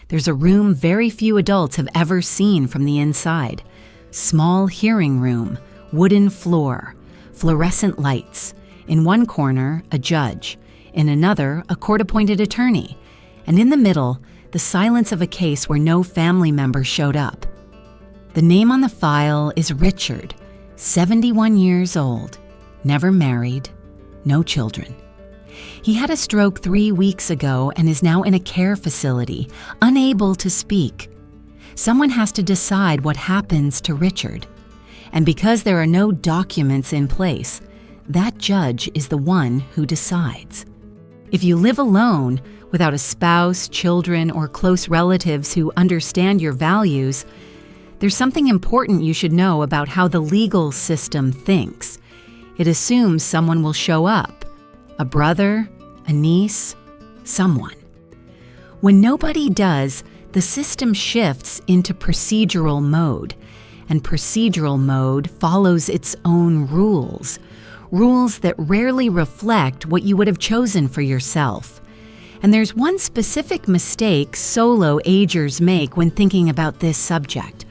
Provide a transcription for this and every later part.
There's a room very few adults have ever seen from the inside. Small hearing room, wooden floor, fluorescent lights. In one corner, a judge. In another, a court-appointed attorney. And in the middle, the silence of a case where no family member showed up. The name on the file is Richard, 71 years old, never married, no children. He had a stroke 3 weeks ago and is now in a care facility, unable to speak. Someone has to decide what happens to Richard. And because there are no documents in place, that judge is the one who decides. If you live alone, without a spouse, children, or close relatives who understand your values, there's something important you should know about how the legal system thinks. It assumes someone will show up. A brother, a niece, someone. When nobody does, the system shifts into procedural mode, and procedural mode follows its own rules, rules that rarely reflect what you would have chosen for yourself. And there's one specific mistake solo agers make when thinking about this subject.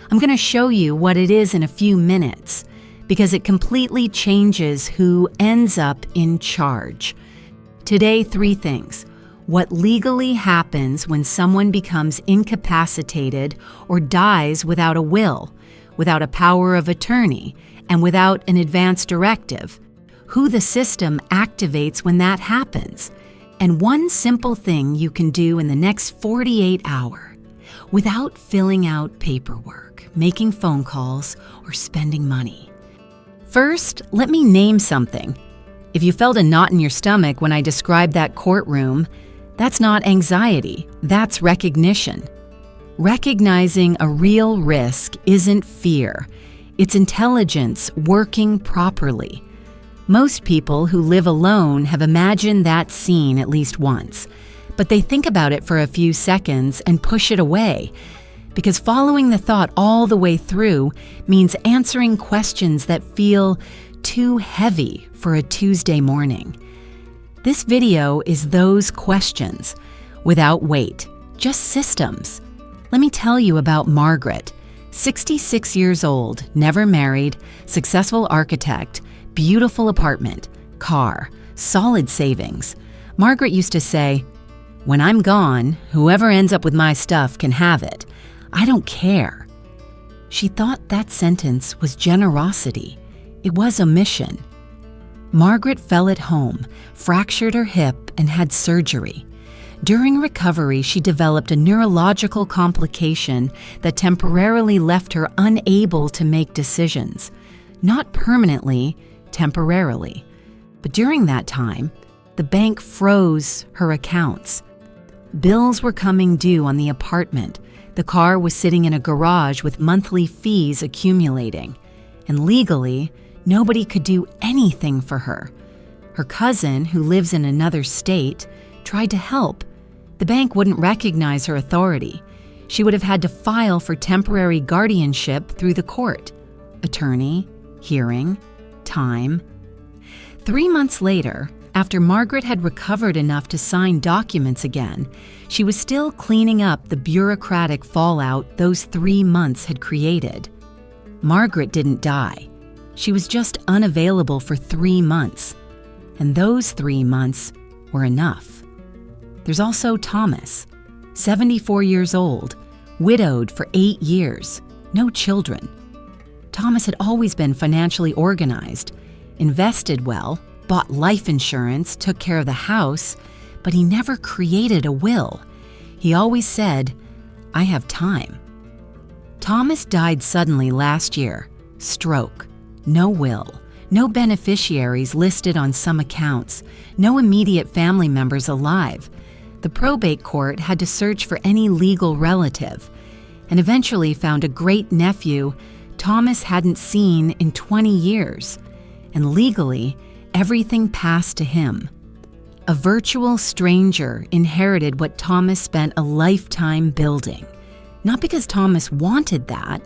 I'm going to show you what it is in a few minutes, because it completely changes who ends up in charge. Today, 3 things. What legally happens when someone becomes incapacitated or dies without a will, without a power of attorney, and without an advance directive. Who the system activates when that happens. And one simple thing you can do in the next 48 hours without filling out paperwork, making phone calls, or spending money. First, let me name something. If you felt a knot in your stomach when I described that courtroom, that's not anxiety, that's recognition. Recognizing a real risk isn't fear, it's intelligence working properly. Most people who live alone have imagined that scene at least once, but they think about it for a few seconds and push it away, because following the thought all the way through means answering questions that feel too heavy for a Tuesday morning. This video is those questions, without weight, just systems. Let me tell you about Margaret, 66 years old, never married, successful architect, beautiful apartment, car, solid savings. Margaret used to say, "When I'm gone, whoever ends up with my stuff can have it. I don't care." She thought that sentence was generosity. It was a mission. Margaret fell at home, fractured her hip, and had surgery. During recovery, she developed a neurological complication that temporarily left her unable to make decisions. Not permanently, temporarily. But during that time, the bank froze her accounts. Bills were coming due on the apartment. The car was sitting in a garage with monthly fees accumulating. And legally, nobody could do anything for her. Her cousin, who lives in another state, tried to help. The bank wouldn't recognize her authority. She would have had to file for temporary guardianship through the court. Attorney, hearing, time. 3 months later, after Margaret had recovered enough to sign documents again, she was still cleaning up the bureaucratic fallout those 3 months had created. Margaret didn't die. She was just unavailable for 3 months. And those 3 months were enough. There's also Thomas, 74 years old, widowed for 8 years, no children. Thomas had always been financially organized, invested well, bought life insurance, took care of the house, but he never created a will. He always said, "I have time." Thomas died suddenly last year, stroke, no will, no beneficiaries listed on some accounts, no immediate family members alive. The probate court had to search for any legal relative, and eventually found a great-nephew Thomas hadn't seen in 20 years, and legally, everything passed to him. A virtual stranger inherited what Thomas spent a lifetime building. Not because Thomas wanted that,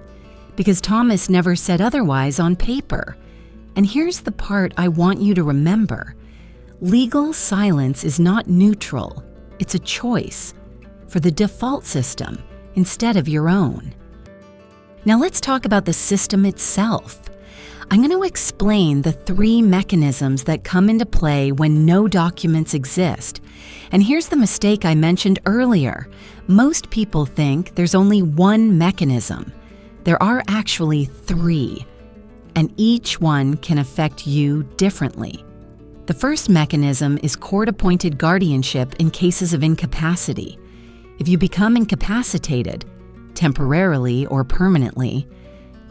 because Thomas never said otherwise on paper. And here's the part I want you to remember. Legal silence is not neutral. It's a choice. for the default system instead of your own. Now let's talk about the system itself. I'm going to explain the 3 mechanisms that come into play when no documents exist. And here's the mistake I mentioned earlier. Most people think there's only one mechanism. There are actually 3, and each one can affect you differently. The first mechanism is court-appointed guardianship in cases of incapacity. If you become incapacitated, temporarily or permanently,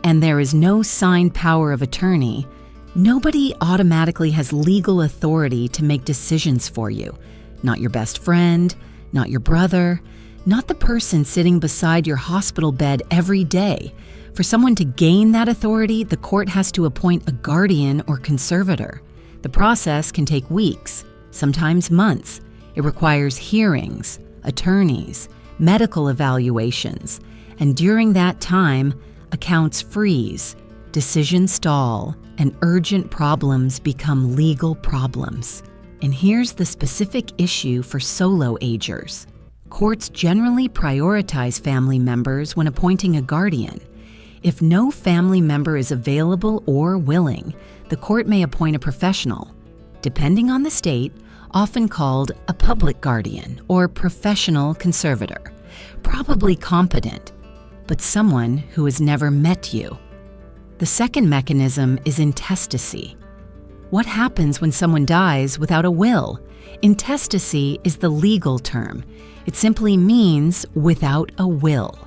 and there is no signed power of attorney, nobody automatically has legal authority to make decisions for you. Not your best friend, not your brother, not the person sitting beside your hospital bed every day. For someone to gain that authority, the court has to appoint a guardian or conservator. The process can take weeks, sometimes months. It requires hearings, attorneys, medical evaluations, and during that time, accounts freeze, decisions stall, and urgent problems become legal problems. And here's the specific issue for solo agers. Courts generally prioritize family members when appointing a guardian. If no family member is available or willing, the court may appoint a professional, depending on the state, often called a public guardian or professional conservator, probably competent, but someone who has never met you. The second mechanism is intestacy. What happens when someone dies without a will? Intestacy is the legal term. It simply means without a will.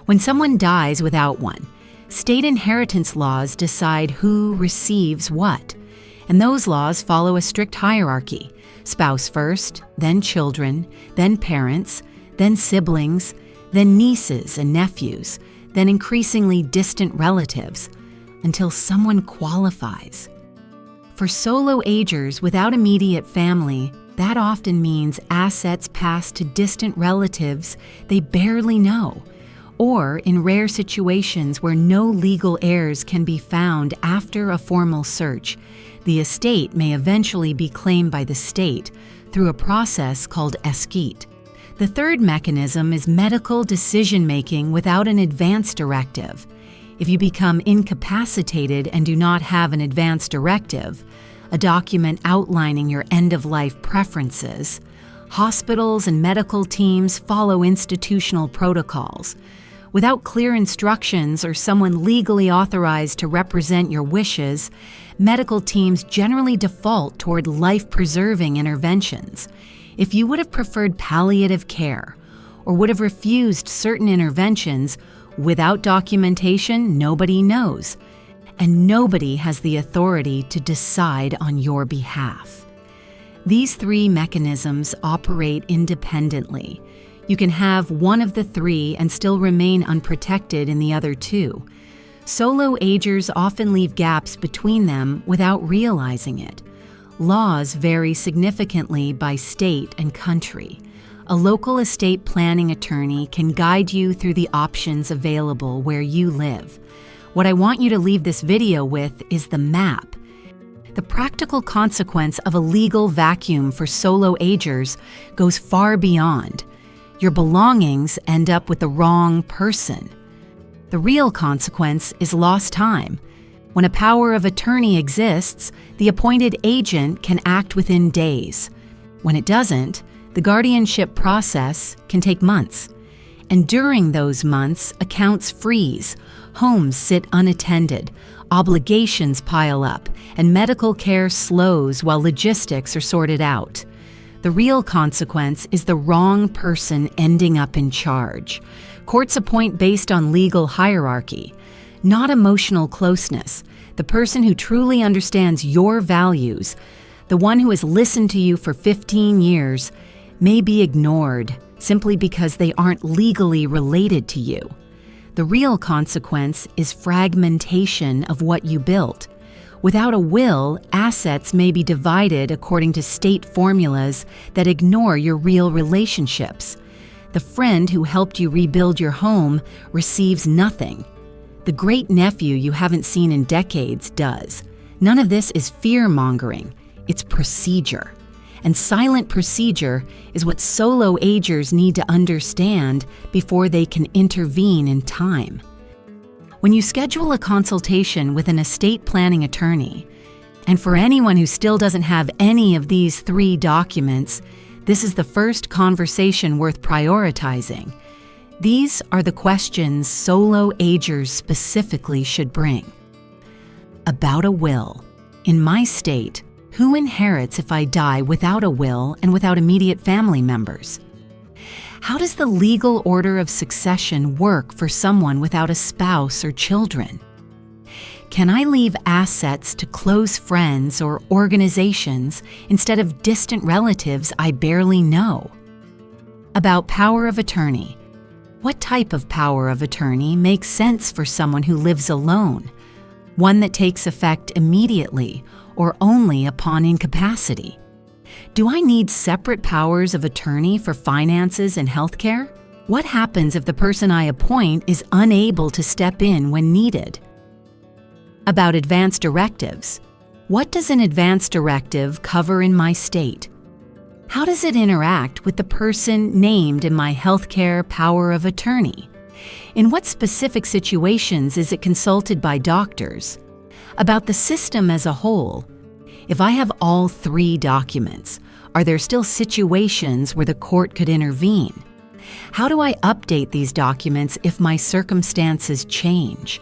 When someone dies without one, state inheritance laws decide who receives what, and those laws follow a strict hierarchy: spouse first, then children, then parents, then siblings, then nieces and nephews, then increasingly distant relatives, until someone qualifies. For solo agers without immediate family, that often means assets pass to distant relatives they barely know, or in rare situations where no legal heirs can be found after a formal search, the estate may eventually be claimed by the state through a process called escheat. The third mechanism is medical decision-making without an advance directive. If you become incapacitated and do not have an advance directive, a document outlining your end-of-life preferences, hospitals and medical teams follow institutional protocols. Without clear instructions or someone legally authorized to represent your wishes, medical teams generally default toward life-preserving interventions. If you would have preferred palliative care or would have refused certain interventions, without documentation, nobody knows, and nobody has the authority to decide on your behalf. These 3 mechanisms operate independently. You can have one of the 3 and still remain unprotected in the other 2. Solo agers often leave gaps between them without realizing it. Laws vary significantly by state and country. A local estate planning attorney can guide you through the options available where you live. What I want you to leave this video with is the map. The practical consequence of a legal vacuum for solo agers goes far beyond. Your belongings end up with the wrong person. The real consequence is lost time. When a power of attorney exists, the appointed agent can act within days. When it doesn't, the guardianship process can take months. And during those months, accounts freeze, homes sit unattended, obligations pile up, and medical care slows while logistics are sorted out. The real consequence is the wrong person ending up in charge. Courts appoint based on legal hierarchy, not emotional closeness. The person who truly understands your values, the one who has listened to you for 15 years, may be ignored simply because they aren't legally related to you. The real consequence is fragmentation of what you built. Without a will, assets may be divided according to state formulas that ignore your real relationships. The friend who helped you rebuild your home receives nothing. The great-nephew you haven't seen in decades does. None of this is fear-mongering. It's procedure. and silent procedure is what solo agers need to understand before they can intervene in time. When you schedule a consultation with an estate planning attorney, and for anyone who still doesn't have any of these 3 documents, this is the first conversation worth prioritizing. These are the questions solo agers specifically should bring. About a will. In my state, who inherits if I die without a will and without immediate family members? How does the legal order of succession work for someone without a spouse or children? Can I leave assets to close friends or organizations instead of distant relatives I barely know? About power of attorney. What type of power of attorney makes sense for someone who lives alone? One that takes effect immediately or only upon incapacity? Do I need separate powers of attorney for finances and healthcare? What happens if the person I appoint is unable to step in when needed? About advance directives. What does an advance directive cover in my state? How does it interact with the person named in my healthcare power of attorney? In what specific situations is it consulted by doctors? About the system as a whole. If I have all 3 documents, are there still situations where the court could intervene? How do I update these documents if my circumstances change?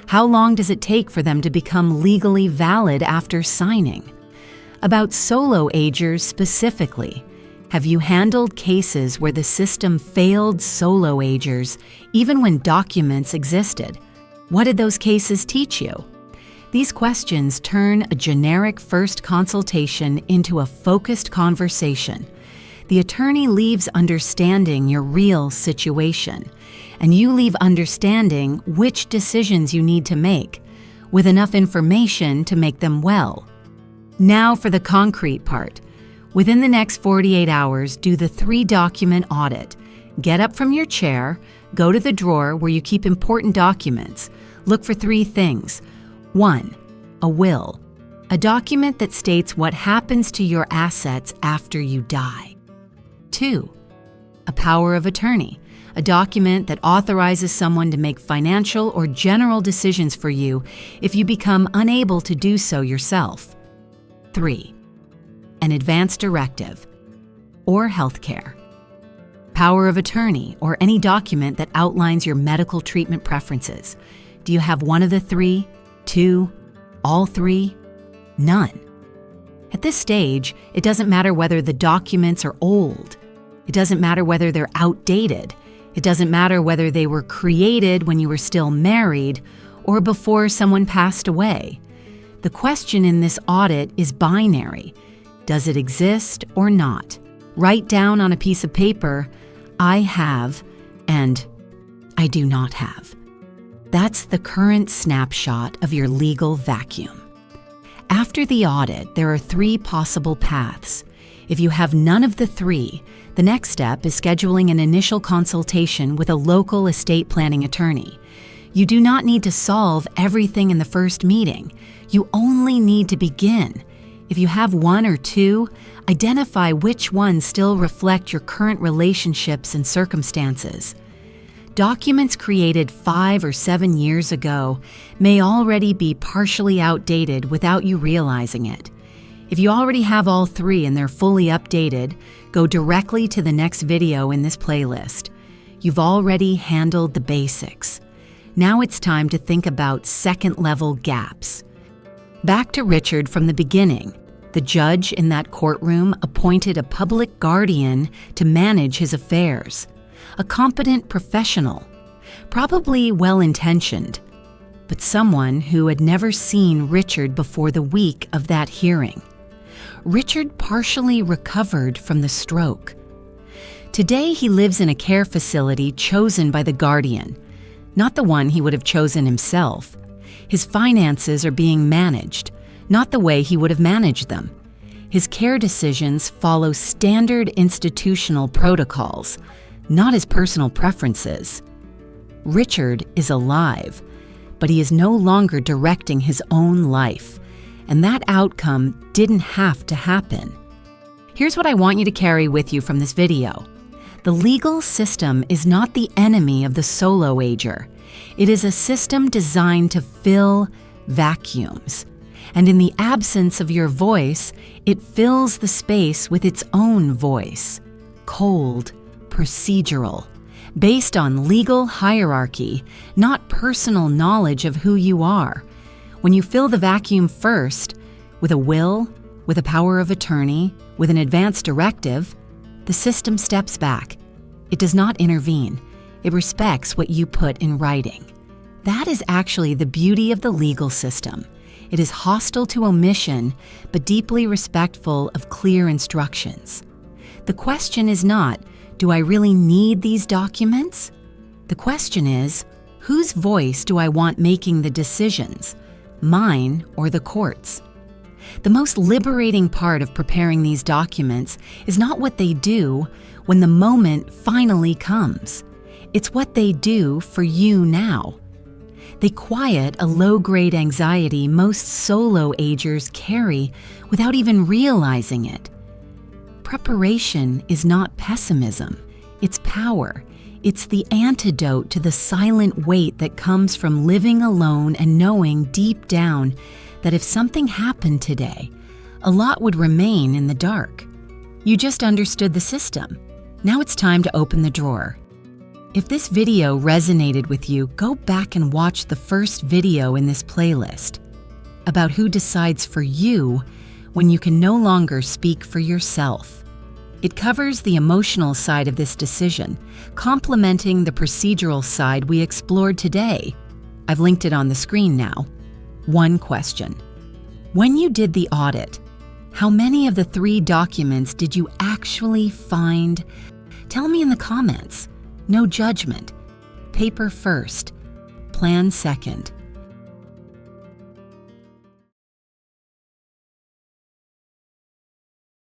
How long does it take for them to become legally valid after signing? About solo agers specifically. Have you handled cases where the system failed solo agers even when documents existed? What did those cases teach you? These questions turn a generic first consultation into a focused conversation. The attorney leaves understanding your real situation, and you leave understanding which decisions you need to make, with enough information to make them well. Now for the concrete part. Within the next 48 hours, do the 3-document audit. Get up from your chair, go to the drawer where you keep important documents. Look for 3 things. 1. A will, a document that states what happens to your assets after you die. 2. A power of attorney, a document that authorizes someone to make financial or general decisions for you if you become unable to do so yourself. 3. An advance directive, or healthcare. Power of attorney, or any document that outlines your medical treatment preferences. Do you have one of the 3, 2, all 3? None. At this stage, it doesn't matter whether the documents are old. It doesn't matter whether they're outdated. It doesn't matter whether they were created when you were still married or before someone passed away. The question in this audit is binary. Does it exist or not? Write down on a piece of paper, I have and I do not have. That's the current snapshot of your legal vacuum. After the audit, there are 3 possible paths. If you have none of the 3, the next step is scheduling an initial consultation with a local estate planning attorney. You do not need to solve everything in the first meeting. You only need to begin. If you have 1 or 2, identify which ones still reflect your current relationships and circumstances. Documents created 5 or 7 years ago may already be partially outdated without you realizing it. If you already have all 3 and they're fully updated, go directly to the next video in this playlist. You've already handled the basics. Now it's time to think about second-level gaps. Back to Richard from the beginning. The judge in that courtroom appointed a public guardian to manage his affairs. A competent professional, probably well-intentioned, but someone who had never seen Richard before the week of that hearing. Richard partially recovered from the stroke. Today he lives in a care facility chosen by the guardian, not the one he would have chosen himself. His finances are being managed, not the way he would have managed them. His care decisions follow standard institutional protocols, not his personal preferences. Richard is alive, but he is no longer directing his own life, and that outcome didn't have to happen. Here's what I want you to carry with you from this video. The legal system is not the enemy of the solo ager. It is a system designed to fill vacuums. And in the absence of your voice, it fills the space with its own voice. Cold, procedural, based on legal hierarchy, not personal knowledge of who you are. When you fill the vacuum first, with a will, with a power of attorney, with an advance directive, the system steps back. It does not intervene. It respects what you put in writing. That is actually the beauty of the legal system. It is hostile to omission, but deeply respectful of clear instructions. The question is not, do I really need these documents? The question is, whose voice do I want making the decisions, mine or the court's? The most liberating part of preparing these documents is not what they do when the moment finally comes. It's what they do for you now. They quiet a low-grade anxiety most solo agers carry without even realizing it. Preparation is not pessimism, it's power. It's the antidote to the silent weight that comes from living alone and knowing deep down that if something happened today, a lot would remain in the dark. You just understood the system. Now it's time to open the drawer. If this video resonated with you, go back and watch the first video in this playlist about who decides for you when you can no longer speak for yourself. It covers the emotional side of this decision, complementing the procedural side we explored today. I've linked it on the screen now. One question. When you did the audit, how many of the 3 documents did you actually find? Tell me in the comments. No judgment. Paper first. Plan second.